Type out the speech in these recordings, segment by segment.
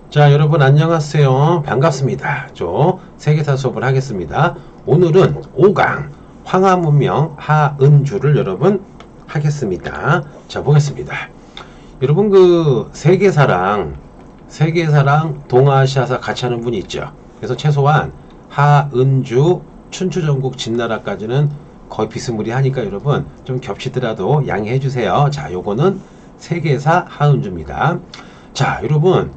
자, 여러분 안녕하세요. 반갑습니다. 세계사 수업을 하겠습니다. 오늘은 5강 황하문명 하은주를 여러분 하겠습니다. 자, 보겠습니다. 여러분 세계사랑 동아시아사 같이 하는 분이 있죠. 그래서 최소한 하은주 춘추전국 진나라까지는 거의 비스무리하니까 여러분 좀 겹치더라도 양해해 주세요. 자, 요거는 세계사 하은주입니다. 자, 여러분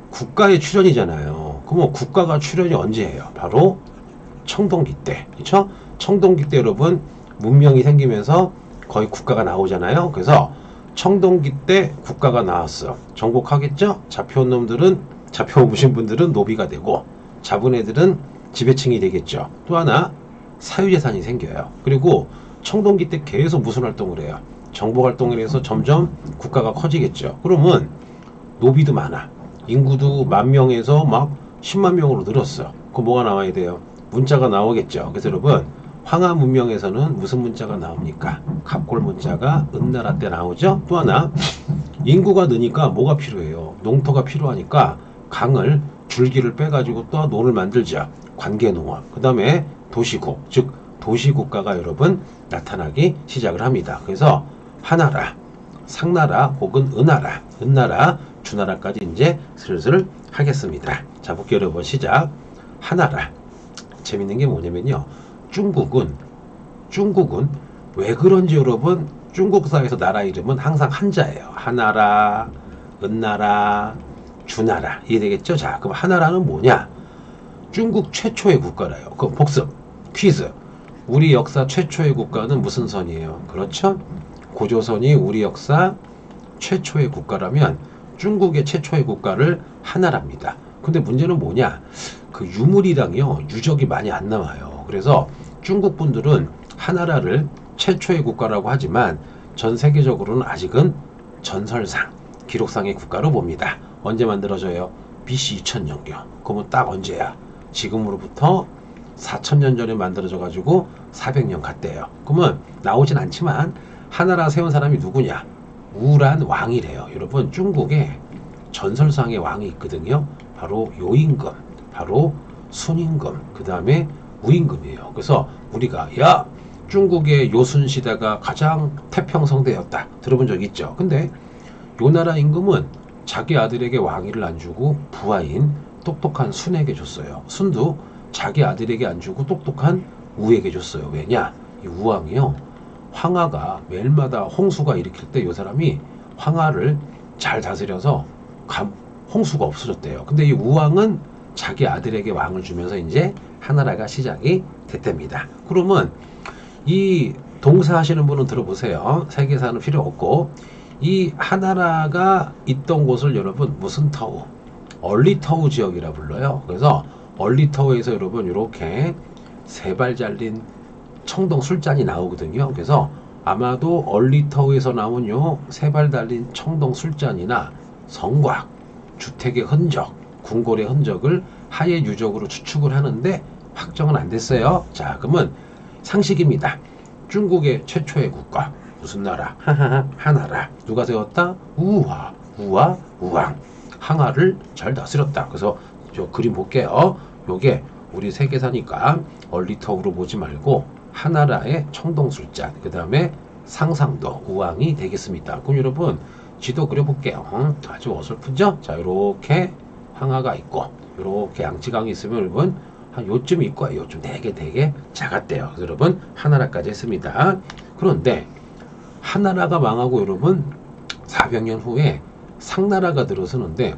국가의 출현이잖아요. 그럼 국가가 출현이 언제 해요? 바로 청동기 때. 그렇죠? 청동기 때 여러분 문명이 생기면서 거의 국가가 나오잖아요. 그래서 청동기 때 국가가 나왔어. 정복하겠죠? 잡혀오신 분들은 노비가 되고 잡은 애들은 지배층이 되겠죠. 또 하나 사유재산이 생겨요. 그리고 청동기 때 계속 무슨 활동을 해요? 정복 활동을 해서 점점 국가가 커지겠죠. 그러면 노비도 많아. 인구도 10,000명에서 막 10만 명으로 늘었어. 그럼 뭐가 나와야 돼요? 문자가 나오겠죠. 그래서 여러분 황하 문명에서는 무슨 문자가 나옵니까? 갑골 문자가 은나라 때 나오죠. 또 하나 인구가 느니까 뭐가 필요해요? 농토가 필요하니까 강을 줄기를 빼가지고 또 논을 만들죠. 관계농업. 그 다음에 도시국, 즉 도시국가가 여러분 나타나기 시작을 합니다. 그래서 하나라, 상나라 혹은 은나라, 주나라까지 이제 슬슬 하겠습니다. 자, 볼게요 여러분. 시작. 하나라. 재밌는 게 뭐냐면요. 중국은 왜 그런지 여러분 중국사에서 나라 이름은 항상 한자예요. 하나라, 은나라, 주나라. 이해되겠죠? 자, 그럼 하나라는 뭐냐? 중국 최초의 국가라요. 그럼 복습, 퀴즈. 우리 역사 최초의 국가는 무슨 선이에요? 그렇죠? 고조선이 우리 역사 최초의 국가라면 중국의 최초의 국가를 하나랍니다. 근데 문제는 뭐냐? 유물이랑요, 유적이 많이 안 남아요. 그래서 중국 분들은 하나라를 최초의 국가라고 하지만 전 세계적으로는 아직은 전설상, 기록상의 국가로 봅니다. 언제 만들어져요? BC 2000년경. 그러면 딱 언제야? 지금으로부터 4000년 전에 만들어져 가지고 400년 갔대요. 그러면 나오진 않지만 하나라 세운 사람이 누구냐? 우란 왕이래요. 여러분 중국에 전설상의 왕이 있거든요. 바로 요임금, 바로 순임금, 그 다음에 우임금이에요. 그래서 우리가 중국의 요순 시대가 가장 태평성대였다 들어본 적 있죠. 근데 요 나라 임금은 자기 아들에게 왕위를 안 주고 부하인 똑똑한 순에게 줬어요. 순도 자기 아들에게 안 주고 똑똑한 우에게 줬어요. 왜냐? 이 우왕이요, 황하가 매일마다 홍수가 일으킬 때 이 사람이 황하를 잘 다스려서 홍수가 없어졌대요. 근데 이 우왕은 자기 아들에게 왕을 주면서 이제 하나라가 시작이 됐답니다. 그러면 이 동사 하시는 분은 들어보세요. 세계사는 필요 없고 이 하나라가 있던 곳을 여러분 무슨 터우? 얼리터우 지역이라 불러요. 그래서 얼리터우에서 여러분 이렇게 세 발 잘린 청동 술잔이 나오거든요. 그래서 아마도 얼리터우에서 나온 요 세 발 달린 청동 술잔이나 성곽, 주택의 흔적, 궁궐의 흔적을 하의 유적으로 추측을 하는데 확정은 안 됐어요. 자, 그러면 상식입니다. 중국의 최초의 국가 무슨 나라? 하나라. 누가 세웠다? 우왕. 항하를 잘 다스렸다. 그래서 저 그림 볼게요. 요게 우리 세계사니까 얼리터우로 보지 말고 하나라의 청동술잔, 그 다음에 상상도 우왕이 되겠습니다. 그럼 여러분 지도 그려볼게요. 아주 어설프죠? 자, 요렇게 황하가 있고 요렇게 양치강이 있으면 여러분 한 요쯤 있고 요쯤 되게 작았대요. 그래서 여러분 하나라까지 했습니다. 그런데 하나라가 망하고 여러분 400년 후에 상나라가 들어서는데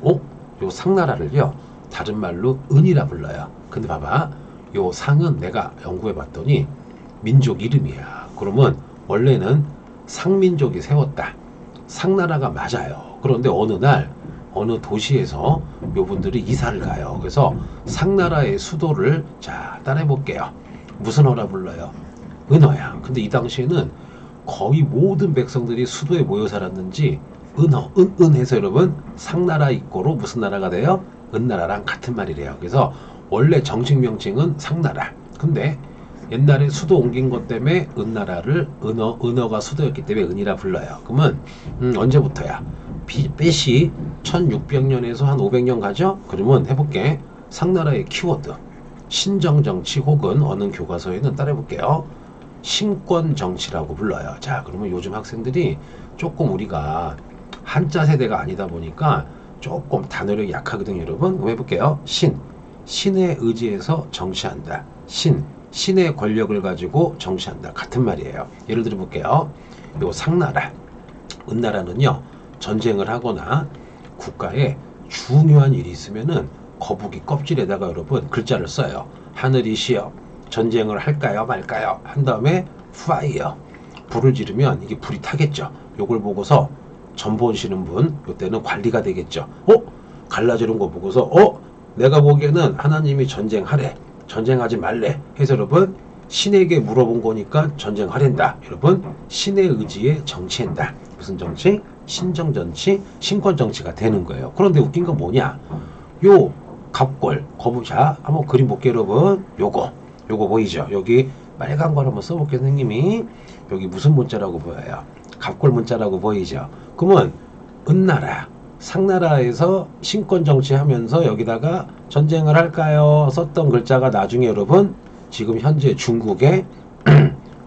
요 상나라를요 다른 말로 은이라 불러요. 근데 봐봐, 요 상은 내가 연구해 봤더니 민족 이름이야. 그러면 원래는 상민족이 세웠다. 상나라가 맞아요. 그런데 어느 날 어느 도시에서 묘분들이 이사를 가요. 그래서 상나라의 수도를 자 따라해 볼게요. 무슨 어라 불러요? 은어야. 근데 이 당시에는 거의 모든 백성들이 수도에 모여 살았는지 은어, 해서 여러분 상나라 입고로 무슨 나라가 돼요? 은나라랑 같은 말이래요. 그래서 원래 정식 명칭은 상나라. 근데 옛날에 수도 옮긴 것 때문에 은나라를 은어가 수도였기 때문에 은이라 불러요. 그러면 언제부터야? 빼시 1600년에서 한 500년 가죠? 그러면 해볼게. 상나라의 키워드 신정정치 혹은 어느 교과서에는 따라해볼게요. 신권정치라고 불러요. 자, 그러면 요즘 학생들이 조금 우리가 한자 세대가 아니다 보니까 조금 단어력이 약하거든요. 여러분 그럼 해볼게요. 신의 의지에서 정치한다. 신의 권력을 가지고 정치한다. 같은 말이에요. 예를 들어 볼게요. 요 상나라 은나라는요, 전쟁을 하거나 국가에 중요한 일이 있으면은 거북이 껍질에다가 여러분 글자를 써요. 하늘이시여 전쟁을 할까요 말까요 한 다음에 파이어 불을 지르면 이게 불이 타겠죠. 요걸 보고서 전 보시는 분 요때는 관리가 되겠죠. 갈라지는 거 보고서 내가 보기에는 하나님이 전쟁하래 전쟁하지 말래 해서 여러분 신에게 물어본 거니까 전쟁하랜다. 여러분 신의 의지에 정치한다. 무슨 정치? 신정정치, 신권정치가 되는 거예요. 그런데 웃긴 건 뭐냐? 요 갑골, 거부자 한번 그림 볼게요 여러분. 요거 보이죠? 여기 빨간 걸 한번 써볼게요 선생님이. 여기 무슨 문자라고 보여요? 갑골 문자라고 보이죠? 그러면 은나라, 상나라에서 신권정치 하면서 여기다가 전쟁을 할까요? 썼던 글자가 나중에 여러분 지금 현재 중국의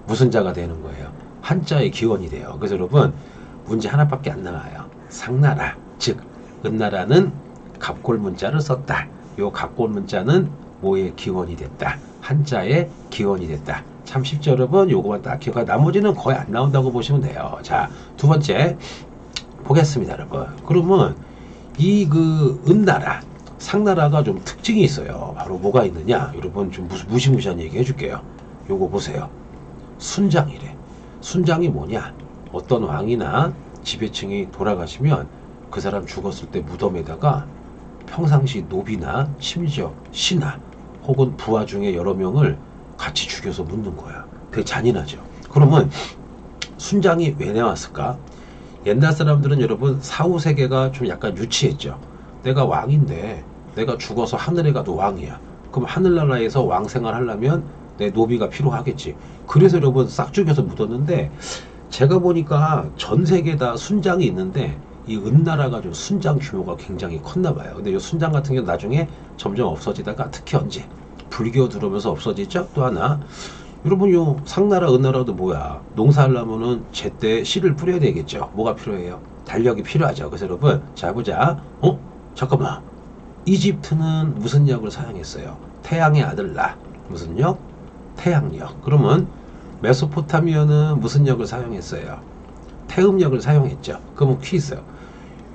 무슨 자가 되는 거예요? 한자의 기원이 돼요. 그래서 여러분 문제 하나밖에 안 나와요. 상나라, 즉 은나라는 갑골 문자를 썼다. 요 갑골 문자는 뭐의 기원이 됐다? 한자의 기원이 됐다. 참 쉽죠 여러분? 요거만 딱 기억하고 나머지는 거의 안 나온다고 보시면 돼요. 자, 두 번째 보겠습니다 여러분. 그러면 이 은나라, 상나라가 좀 특징이 있어요. 바로 뭐가 있느냐? 여러분 좀 무시무시한 얘기 해줄게요. 요거 보세요. 순장이래. 순장이 뭐냐? 어떤 왕이나 지배층이 돌아가시면 그 사람 죽었을 때 무덤에다가 평상시 노비나 심지어 신하 혹은 부하 중에 여러 명을 같이 죽여서 묻는 거야. 되게 잔인하죠. 그러면 순장이 왜 나왔을까? 옛날 사람들은 여러분 사후세계가 좀 약간 유치했죠. 내가 왕인데 내가 죽어서 하늘에 가도 왕이야. 그럼 하늘나라에서 왕 생활하려면 내 노비가 필요하겠지. 그래서 여러분 싹 죽여서 묻었는데 제가 보니까 전 세계 다 순장이 있는데 이 은나라가 좀 순장 규모가 굉장히 컸나 봐요. 근데 이 순장 같은 경우는 나중에 점점 없어지다가 특히 언제 불교 들어오면서 없어지죠. 또 하나 여러분 요 상나라 은나라도 뭐야? 농사하려면은 제때 씨를 뿌려야 되겠죠. 뭐가 필요해요? 달력이 필요하죠. 그래서 여러분 자 보자. 잠깐만. 이집트는 무슨 역을 사용했어요? 태양의 아들 라. 무슨 역? 태양역. 그러면 메소포타미아는 무슨 역을 사용했어요? 태음역을 사용했죠. 그러면 퀴즈.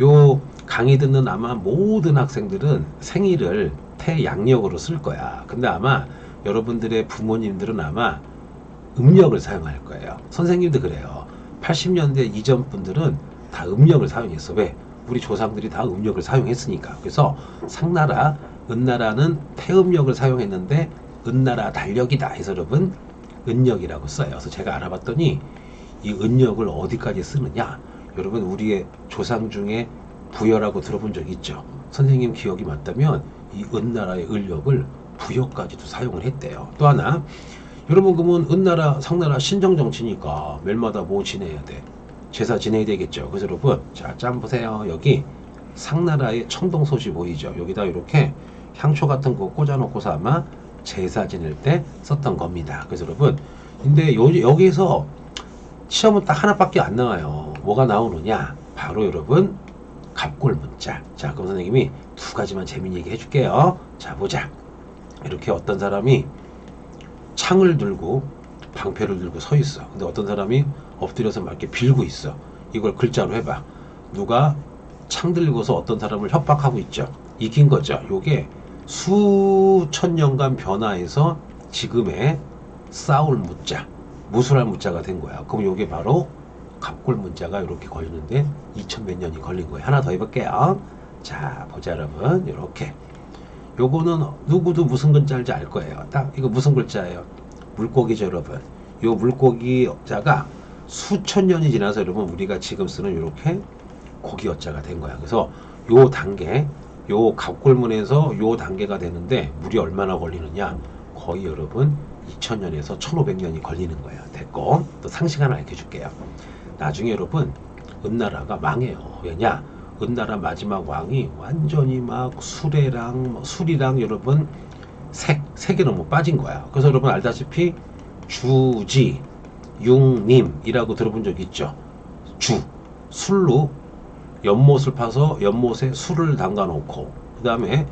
요 강의 듣는 아마 모든 학생들은 생일을 태양역으로 쓸 거야. 근데 아마 여러분들의 부모님들은 아마 음력을 사용할 거예요. 선생님도 그래요. 80년대 이전 분들은 다 음력을 사용했어. 왜? 우리 조상들이 다 음력을 사용했으니까. 그래서 상나라, 은나라는 태음력을 사용했는데 은나라 달력이다 해서 여러분 은력이라고 써요. 그래서 제가 알아봤더니 이 은력을 어디까지 쓰느냐? 여러분 우리의 조상 중에 부여라고 들어본 적 있죠? 선생님 기억이 맞다면 이 은나라의 은력을 부여까지도 사용을 했대요. 또 하나 여러분 그러면 은나라, 상나라 신정정치니까 매일마다 뭐 지내야 돼? 제사 지내야 되겠죠. 그래서 여러분 자, 짠 보세요. 여기 상나라의 청동솥이 보이죠? 여기다 이렇게 향초 같은 거 꽂아놓고서 아마 제사 지낼 때 썼던 겁니다. 그래서 여러분 근데 여기에서 시험은 딱 하나밖에 안 나와요. 뭐가 나오느냐? 바로 여러분 갑골 문자. 자, 그럼 선생님이 두 가지만 재미있는 얘기 해줄게요. 자, 보자. 이렇게 어떤 사람이 창을 들고 방패를 들고 서 있어. 근데 어떤 사람이 엎드려서 막 이렇게 빌고 있어. 이걸 글자로 해봐. 누가 창 들고서 어떤 사람을 협박하고 있죠. 이긴 거죠. 요게 수천 년간 변화해서 지금의 싸울 문자, 무술할 문자가 된 거야. 그럼 요게 바로 갑골 문자가 이렇게 걸리는데 2000 몇 년이 걸린 거예요. 하나 더 해볼게요. 자, 보자 여러분. 이렇게 요거는 누구도 무슨 글자인지 알 거예요. 딱 이거 무슨 글자예요? 물고기죠 여러분. 요 물고기 자가 수천 년이 지나서 여러분 우리가 지금 쓰는 이렇게 고기 어자가 된 거야. 그래서 요 단계, 요 갑골문에서 요 단계가 되는데 물이 얼마나 걸리느냐? 거의 여러분 2000년에서 1500년이 걸리는 거예요. 됐고, 또 상식 하나 알려줄게요. 나중에 여러분 은나라가 망해요. 왜냐? 은나라 마지막 왕이 완전히 막 술이랑 여러분 세 개로 뭐 빠진 거야. 그래서 여러분 알다시피 주지 융님이라고 들어본 적 있죠? 술로 연못을 파서 연못에 술을 담가 놓고, 그 다음에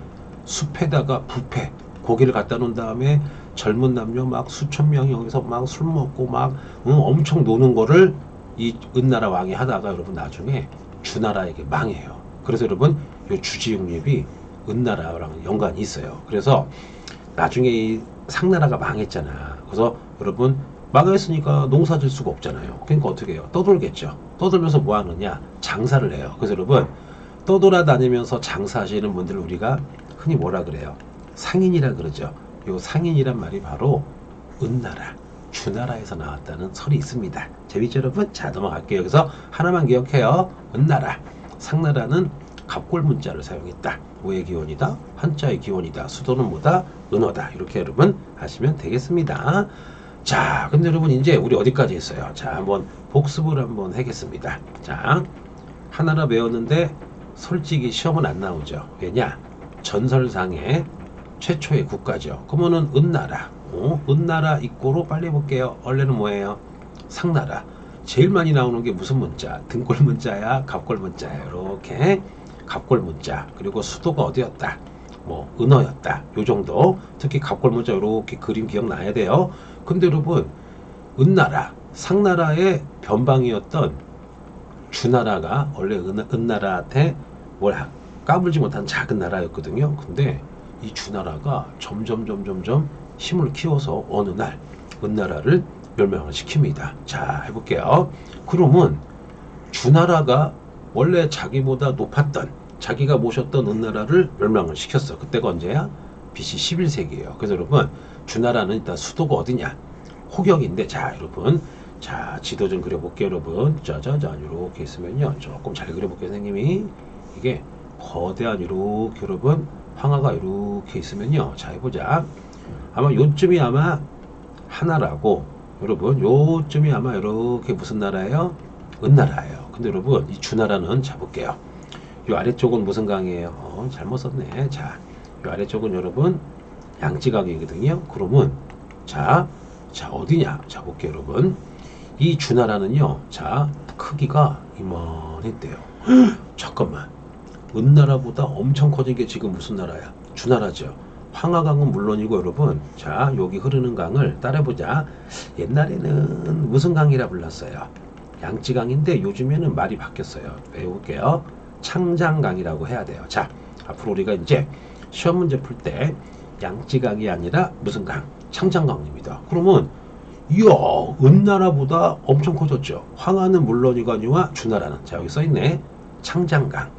숲에다가 뷔페 고기를 갖다 놓은 다음에 젊은 남녀 막 수천 명이 여기서 막 술 먹고 막 엄청 노는 거를 이 은나라 왕이 하다가 여러분 나중에 주나라에게 망해요. 그래서 여러분 이 주지육립이 은나라랑 연관이 있어요. 그래서 나중에 이 상나라가 망했잖아. 그래서 여러분 망했으니까 농사 질 수가 없잖아요. 그러니까 어떻게 해요? 떠돌겠죠. 떠돌면서 뭐 하느냐? 장사를 해요. 그래서 여러분 떠돌아다니면서 장사하시는 분들 우리가 흔히 뭐라 그래요? 상인이라 그러죠. 요 상인이란 말이 바로 은나라, 주나라에서 나왔다는 설이 있습니다. 재밌죠 여러분? 자, 넘어갈게요. 여기서 하나만 기억해요. 은나라, 상나라는 갑골 문자를 사용했다. 뭐의 기원이다? 한자의 기원이다. 수도는 뭐다? 은어다. 이렇게 여러분 하시면 되겠습니다. 자, 근데 여러분 이제 우리 어디까지 했어요? 자, 한번 복습을 한번 하겠습니다. 자, 하나라 배웠는데 솔직히 시험은 안 나오죠. 왜냐? 전설상의 최초의 국가죠. 그러면은 은나라. 은나라 입고로 빨리 볼게요. 원래는 뭐예요? 상나라. 제일 많이 나오는 게 무슨 문자? 등골 문자야? 갑골 문자야? 이렇게 갑골 문자. 그리고 수도가 어디였다? 뭐 은어였다. 요 정도. 특히 갑골 문자 이렇게 그림 기억나야 돼요. 근데 여러분 은나라, 상나라의 변방이었던 주나라가 원래 은나라한테 뭘 까불지 못한 작은 나라였거든요. 근데 이 주나라가 점점 힘을 키워서 어느 날 은나라를 멸망을 시킵니다. 자, 해볼게요. 그러면 주나라가 원래 자기보다 높았던, 자기가 모셨던 은나라를 멸망을 시켰어. 그때가 언제야? BC 11세기예요. 그래서 여러분 주나라는 일단 수도가 어디냐? 호경인데, 자 여러분, 자 지도 좀 그려볼게요. 여러분 짜자잔 이렇게 있으면요, 조금 잘 그려볼게요 선생님이. 이게 거대한 이렇게 여러분 황하가 이렇게 있으면요, 자 해보자. 아마 요쯤이 아마 하나라고, 여러분 요쯤이 아마 이렇게 무슨 나라예요? 은나라예요. 근데 여러분 이 주나라는, 자 볼게요. 요 아래쪽은 무슨 강이에요? 잘못 썼네. 자, 요 아래쪽은 여러분 양지강이거든요. 그러면 자 어디냐? 자 볼게요 여러분. 이 주나라는요, 자 크기가 이만했대요. 잠깐만, 은나라보다 엄청 커진 게 지금 무슨 나라야? 주나라죠. 황하강은 물론이고 여러분, 자 여기 흐르는 강을 따라보자. 옛날에는 무슨 강이라 불렀어요? 양지강인데 요즘에는 말이 바뀌었어요. 배워볼게요. 창장강이라고 해야 돼요. 자, 앞으로 우리가 이제 시험 문제 풀 때 양지강이 아니라 무슨 강? 창장강입니다. 그러면 이야, 은나라보다 엄청 커졌죠. 황하는 물론이거니와 주나라는, 자 여기 써있네, 창장강,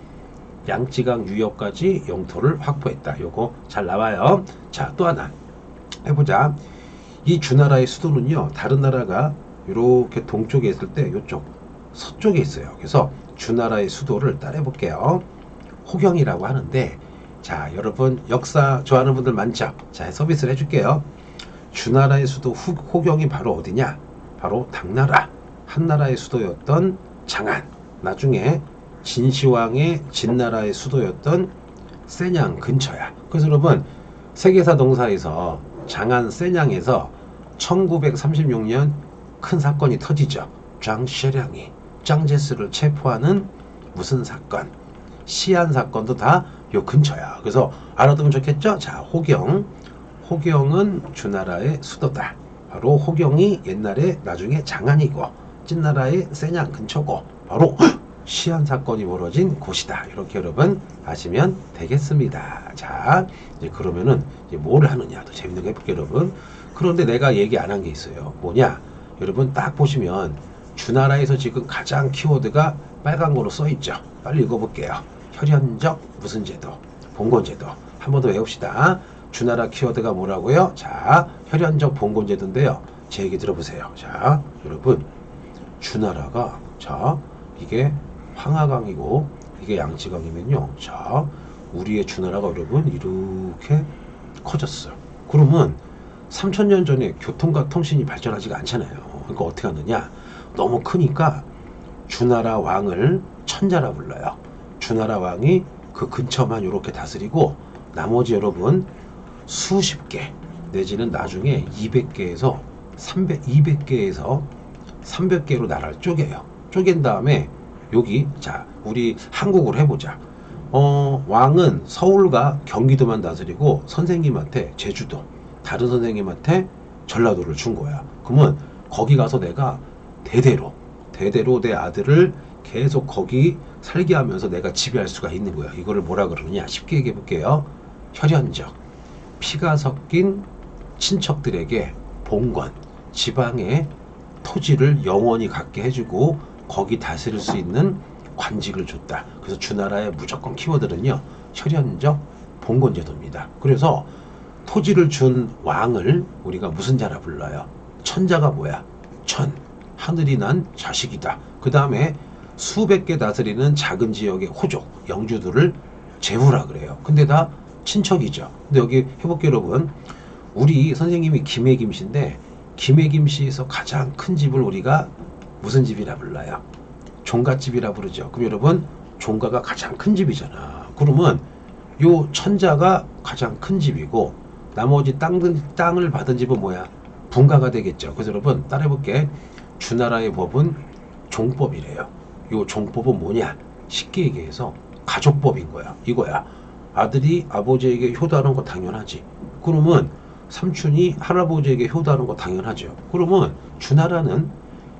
양지강 유역까지 영토를 확보했다. 요거 잘 나와요. 자, 또 하나 해보자. 이 주나라의 수도는요, 다른 나라가 이렇게 동쪽에 있을 때 요쪽 서쪽에 있어요. 그래서 주나라의 수도를 따라 볼게요. 호경이라고 하는데, 자 여러분 역사 좋아하는 분들 많죠? 자, 서비스를 해줄게요. 주나라의 수도 호경이 바로 어디냐? 바로 당나라, 한나라의 수도였던 장안, 나중에 진시황의 진나라의 수도였던 세냥 근처야. 그래서 여러분 세계사 동사에서 장안 세냥에서 1936년 큰 사건이 터지죠. 장시량이 짱제스를 체포하는 무슨 사건, 시안 사건도 다 요 근처야. 그래서 알아두면 좋겠죠? 자, 호경은 주나라의 수도다. 바로 호경이 옛날에 나중에 장안이고, 찐나라의 세냥 근처고, 바로 시안 사건이 벌어진 곳이다. 이렇게 여러분 아시면 되겠습니다. 자, 이제 그러면은 이제 뭘 하느냐, 더 재밌는 거 해볼게요 여러분. 그런데 내가 얘기 안 한 게 있어요. 뭐냐? 여러분 딱 보시면 주나라에서 지금 가장 키워드가 빨간 거로 써 있죠. 빨리 읽어볼게요. 혈연적 무슨 제도, 봉건제도. 한 번 더 외웁시다. 주나라 키워드가 뭐라고요? 자, 혈연적 봉건제도인데요. 제 얘기 들어보세요. 자, 여러분 주나라가, 자 이게 황하강이고 이게 양지강이면요, 자 우리의 주나라가 여러분 이렇게 커졌어요. 그러면 3,000년 전에 교통과 통신이 발전하지가 않잖아요. 그러니까 어떻게 하느냐? 너무 크니까 주나라 왕을 천자라 불러요. 주나라 왕이 그 근처만 이렇게 다스리고 나머지 여러분 수십 개 내지는 나중에 200개에서 200개에서 300개로 나라를 쪼개요. 쪼갠 다음에 여기 자 우리 한국으로 해보자. 왕은 서울과 경기도만 다스리고 선생님한테 제주도, 다른 선생님한테 전라도를 준 거야. 그러면 거기 가서 내가 대대로 내 아들을 계속 거기 살게 하면서 내가 지배할 수가 있는 거야. 이거를 뭐라 그러느냐? 쉽게 얘기해 볼게요. 혈연적, 피가 섞인 친척들에게 봉건, 지방의 토지를 영원히 갖게 해주고 거기 다스릴 수 있는 관직을 줬다. 그래서 주나라의 무조건 키워드는요, 혈연적 봉건제도입니다. 그래서 토지를 준 왕을 우리가 무슨 자라 불러요? 천자가 뭐야? 천, 하늘이 난 자식이다. 그 다음에 수백 개 다스리는 작은 지역의 호족, 영주들을 제후라 그래요. 근데 다 친척이죠. 근데 여기 해볼게요, 여러분. 우리 선생님이 김해김씨인데 김해김씨에서 가장 큰 집을 우리가 무슨 집이라 불러요? 종갓집이라 부르죠. 그럼 여러분 종가가 가장 큰 집이잖아. 그러면 요 천자가 가장 큰 집이고 나머지 땅을 받은 집은 뭐야? 분가가 되겠죠. 그래서 여러분 따라해볼게. 주나라의 법은 종법이래요. 요 종법은 뭐냐? 쉽게 얘기해서 가족법인 거야. 이거야. 아들이 아버지에게 효도하는 거 당연하지. 그러면 삼촌이 할아버지에게 효도하는 거 당연하죠. 그러면 주나라는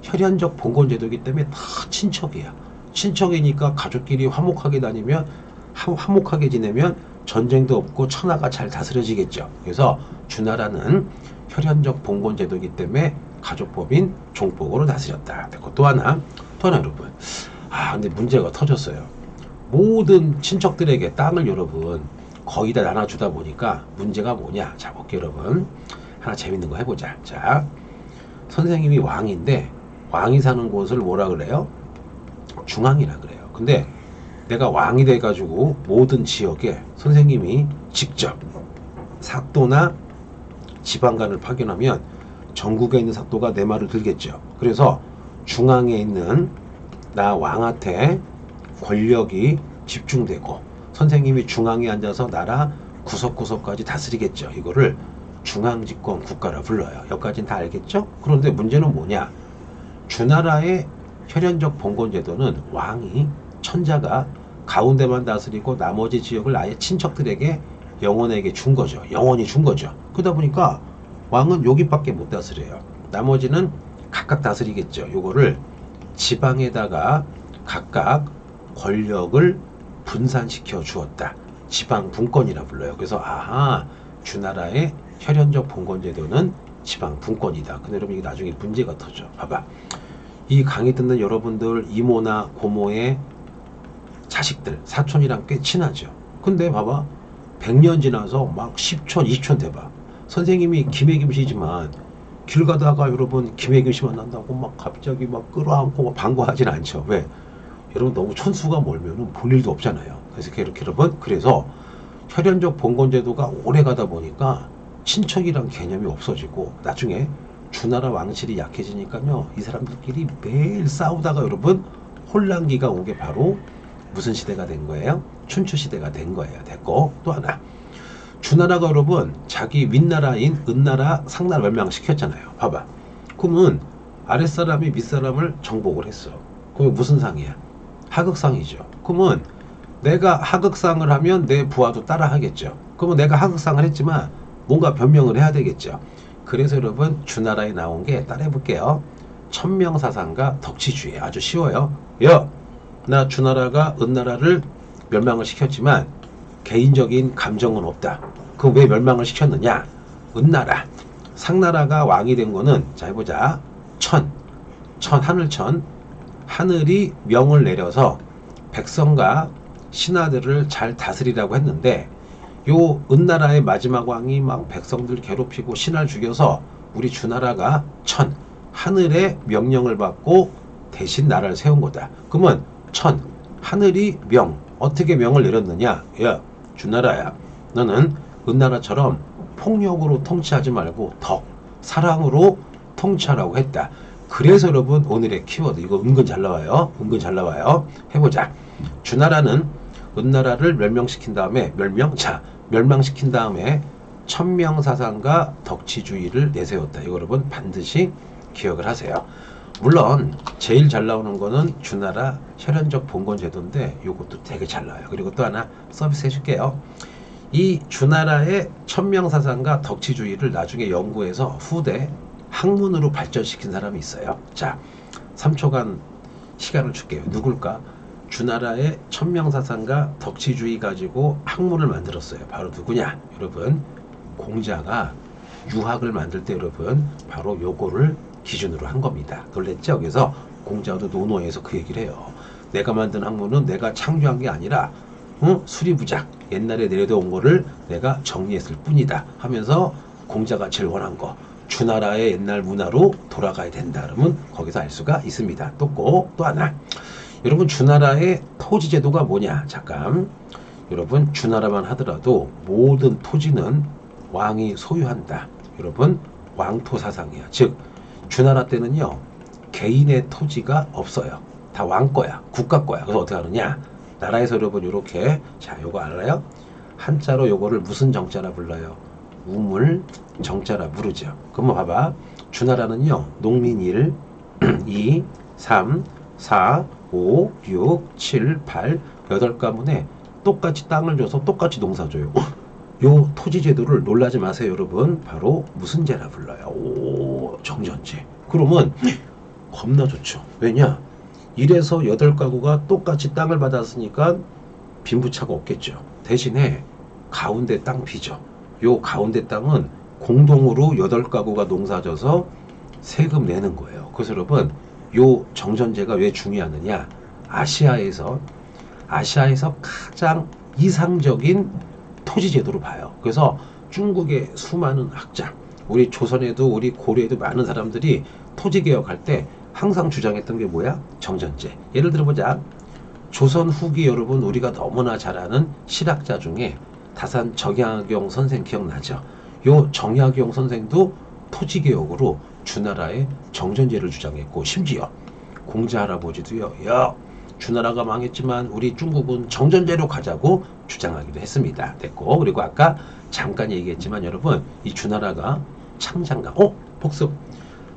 혈연적 봉건제도이기 때문에 다 친척이야. 친척이니까 가족끼리 화목하게 다니면 화목하게 지내면 전쟁도 없고 천하가 잘 다스려지겠죠. 그래서 주나라는 혈연적 봉건제도이기 때문에 가족법인 종법으로 다스렸다. 됐고 또 하나 여러분. 근데 문제가 터졌어요. 모든 친척들에게 땅을 여러분 거의 다 나눠주다 보니까 문제가 뭐냐? 자 볼게요 여러분. 하나 재밌는 거 해보자. 자, 선생님이 왕인데 왕이 사는 곳을 뭐라 그래요? 중앙이라 그래요. 근데 내가 왕이 돼가지고 모든 지역에 선생님이 직접 사또나 지방간을 파견하면 전국에 있는 사또가 내 말을 들겠죠. 그래서 중앙에 있는 나 왕한테 권력이 집중되고 선생님이 중앙에 앉아서 나라 구석구석까지 다스리겠죠. 이거를 중앙집권 국가라 불러요. 여기까지는 다 알겠죠? 그런데 문제는 뭐냐? 주나라의 혈연적 봉건제도는 왕이 천자가 가운데만 다스리고 나머지 지역을 아예 친척들에게 영원에게 준 거죠. 영원히 준 거죠. 그러다 보니까 왕은 여기밖에 못 다스려요. 나머지는 각각 다스리겠죠. 요거를 지방에다가 각각 권력을 분산시켜 주었다. 지방 분권이라 불러요. 그래서 주나라의 혈연적 봉건제도는 지방 분권이다. 근데 여러분 이게 나중에 문제가 터져. 봐봐. 이 강의 듣는 여러분들 이모나 고모의 자식들, 사촌이랑 꽤 친하죠. 근데 봐봐. 100년 지나서 막 10촌, 20촌 돼봐. 선생님이 김해김씨지만 길 가다가 여러분 김해김씨 만난다고 막 갑자기 막 끌어안고 막 반가워하진 않죠. 왜? 여러분 너무 촌수가 멀면은 볼 일도 없잖아요. 그래서 이렇게 여러분 그래서 혈연적 봉건제도가 오래 가다 보니까 친척이란 개념이 없어지고 나중에 주나라 왕실이 약해지니까요. 이 사람들끼리 매일 싸우다가 여러분 혼란기가 온 게 바로 무슨 시대가 된 거예요? 춘추 시대가 된 거예요. 됐고 또 하나. 주나라가 여러분 자기 윗나라인 은나라, 상나라 멸망시켰잖아요. 봐봐. 그러면 아랫사람이 윗사람을 정복을 했어. 그럼 무슨 상이야? 하극상이죠. 그러면 내가 하극상을 하면 내 부하도 따라 하겠죠. 그러면 내가 하극상을 했지만 뭔가 변명을 해야 되겠죠. 그래서 여러분 주나라에 나온 게 따라해 볼게요. 천명사상과 덕치주의. 아주 쉬워요. 나 주나라가 은나라를 멸망을 시켰지만 개인적인 감정은 없다. 그럼 왜 멸망을 시켰느냐? 은나라, 상나라가 왕이 된 거는 자 해보자. 하늘천, 하늘이 명을 내려서 백성과 신하들을 잘 다스리라고 했는데 요 은나라의 마지막 왕이 막 백성들 괴롭히고 신하를 죽여서 우리 주나라가 하늘의 명령을 받고 대신 나라를 세운 거다. 그러면 하늘이 어떻게 명을 내렸느냐? 야, 주나라야. 너는 은나라처럼 폭력으로 통치하지 말고 덕, 사랑으로 통치하라고 했다. 그래서 여러분 오늘의 키워드 이거 은근 잘 나와요. 은근 잘 나와요. 해보자. 주나라는 은나라를 멸명시킨 다음에 멸망시킨 다음에 천명사상과 덕치주의를 내세웠다. 이거 여러분 반드시 기억을 하세요. 물론 제일 잘 나오는 거는 주나라 혈연적 봉건제도인데 이것도 되게 잘 나와요. 그리고 또 하나 서비스 해줄게요. 이 주나라의 천명사상과 덕치주의를 나중에 연구해서 후대 학문으로 발전시킨 사람이 있어요. 자, 3초간 시간을 줄게요. 누굴까? 주나라의 천명사상과 덕치주의 가지고 학문을 만들었어요. 바로 누구냐? 여러분, 공자가 유학을 만들 때 여러분 바로 요거를 기준으로 한 겁니다. 놀랬죠? 그래서 공자도 논어에서 그 얘기를 해요. 내가 만든 학문은 내가 창조한 게 아니라 수리부작 옛날에 내려온 거를 내가 정리했을 뿐이다 하면서 공자가 제일 원한 거 주나라의 옛날 문화로 돌아가야 된다. 그러면 거기서 알 수가 있습니다. 또 하나. 여러분 주나라의 토지 제도가 뭐냐? 잠깐. 여러분 주나라만 하더라도 모든 토지는 왕이 소유한다. 여러분 왕토 사상이야. 즉 주나라 때는요. 개인의 토지가 없어요. 다 왕 거야. 국가 거야. 그래서 어떻게 하느냐? 나라에서 여러분 이렇게 자 요거 알아요? 한자로 요거를 무슨 정자라 불러요? 우물 정자라 부르죠. 그러면 봐봐. 주나라는요. 농민 1, 2, 3, 4, 5, 6, 7, 8, 8가문에 똑같이 땅을 줘서 똑같이 농사줘요. 요 토지 제도를 놀라지 마세요, 여러분. 바로 무슨 제라 불러요? 오, 정전제. 그러면 겁나 좋죠. 왜냐? 1에서 8가구가 똑같이 땅을 받았으니까 빈부차가 없겠죠. 대신에 가운데 땅 비죠. 요 가운데 땅은 공동으로 8가구가 농사져서 세금 내는 거예요. 그래서 여러분 요 정전제가 왜 중요하느냐? 아시아에서 가장 이상적인 토지 제도로 봐요. 그래서 중국의 수많은 학자, 우리 조선에도 우리 고려에도 많은 사람들이 토지 개혁할 때 항상 주장했던 게 뭐야? 정전제. 예를 들어보자. 조선 후기 여러분 우리가 너무나 잘 아는 실학자 중에 다산 정약용 선생 기억나죠? 요 정약용 선생도 토지 개혁으로 주나라의 정전제를 주장했고 심지어 공자 할아버지도요. 야 주나라가 망했지만 우리 중국은 정전제로 가자고 주장하기도 했습니다. 됐고 그리고 아까 잠깐 얘기했지만 여러분 이 주나라가 창장강 복습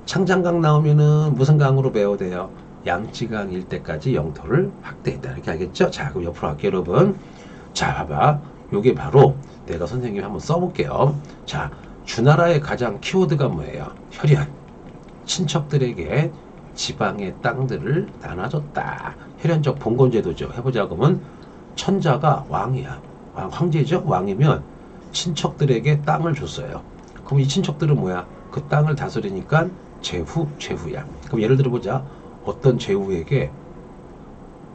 창장강 나오면은 무슨 강으로 배워야 돼요? 양쯔강 일대까지 영토를 확대했다. 이렇게 알겠죠? 자 그럼 옆으로 갈게요 여러분. 자 봐봐 요게 바로 내가 선생님이 한번 써볼게요. 자 주나라의 가장 키워드가 뭐예요? 혈연. 친척들에게 지방의 땅들을 나눠줬다. 혈연적 봉건제도죠. 해보자 그러면 천자가 왕이야. 황제죠? 왕이면 친척들에게 땅을 줬어요. 그럼 이 친척들은 뭐야? 그 땅을 다스리니까 제후야. 그럼 예를 들어보자. 어떤 제후에게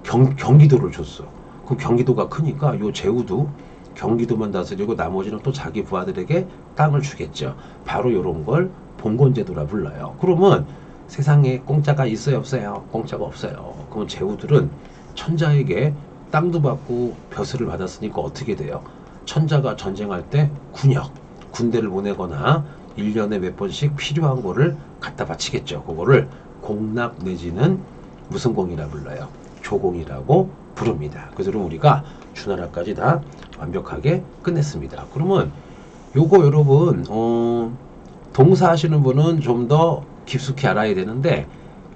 경기도를 줬어. 그럼 경기도가 크니까 요 제후도 경기도만 다스리고 나머지는 또 자기 부하들에게 땅을 주겠죠. 바로 요런 걸 봉건제도라 불러요. 그러면 세상에 공짜가 있어요 없어요? 공짜가 없어요. 그럼 제후들은 천자에게 땅도 받고 벼슬을 받았으니까 어떻게 돼요? 천자가 전쟁할 때 군대를 보내거나 1년에 몇 번씩 필요한 거를 갖다 바치겠죠. 그거를 공납 내지는 무슨 공이라 불러요? 조공이라고 부릅니다. 그래서 우리가 주나라까지 다 완벽하게 끝냈습니다. 그러면 요거 여러분 동사 하시는 분은 좀 더 깊숙이 알아야 되는데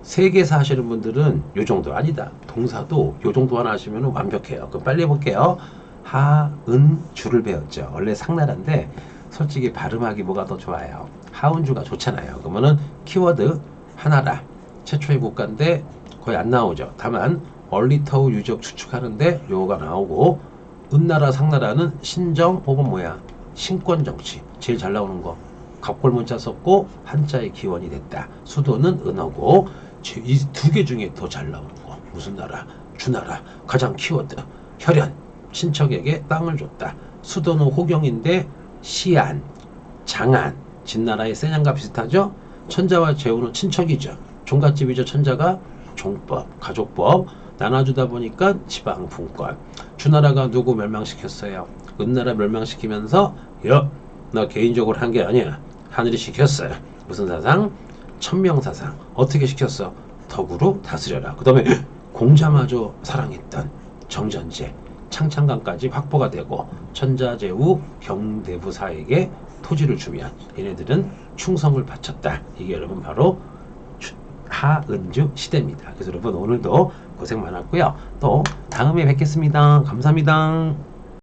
세계사 하시는 분들은 요 정도 아니다. 동사도 요 정도 하나 하시면 완벽해요. 그럼 빨리 해볼게요. 하은주를 배웠죠. 원래 상나라인데 솔직히 발음하기 뭐가 더 좋아요? 하은주가 좋잖아요. 그러면은 키워드 하나라. 최초의 국가인데 거의 안 나오죠. 다만 얼리터우 유적 추측하는데 요거가 나오고 은나라 상나라는 신정 혹은 뭐야? 신권정치. 제일 잘 나오는 거. 갑골문자 썼고 한자의 기원이 됐다. 수도는 은어고 이 두 개 중에 더 잘 나오는 거. 무슨 나라? 주나라. 가장 키워드. 혈연. 친척에게 땅을 줬다. 수도는 호경인데 시안, 장안. 진나라의 세냥과 비슷하죠? 천자와 제후는 친척이죠. 종갓집이죠. 천자가 종법, 가족법. 나눠주다 보니까 지방분권. 주나라가 누구 멸망시켰어요? 은나라 멸망시키면서 너 개인적으로 한 게 아니야. 하늘이 시켰어요. 무슨 사상? 천명사상. 어떻게 시켰어? 덕으로 다스려라. 그 다음에 공자마저 사랑했던 정전제, 창창강까지 확보가 되고 천자제후 병대부사에게 토지를 주면 얘네들은 충성을 바쳤다. 이게 여러분 바로 하은주 시대입니다. 그래서 여러분 오늘도 고생 많았고요. 또 다음에 뵙겠습니다. 감사합니다.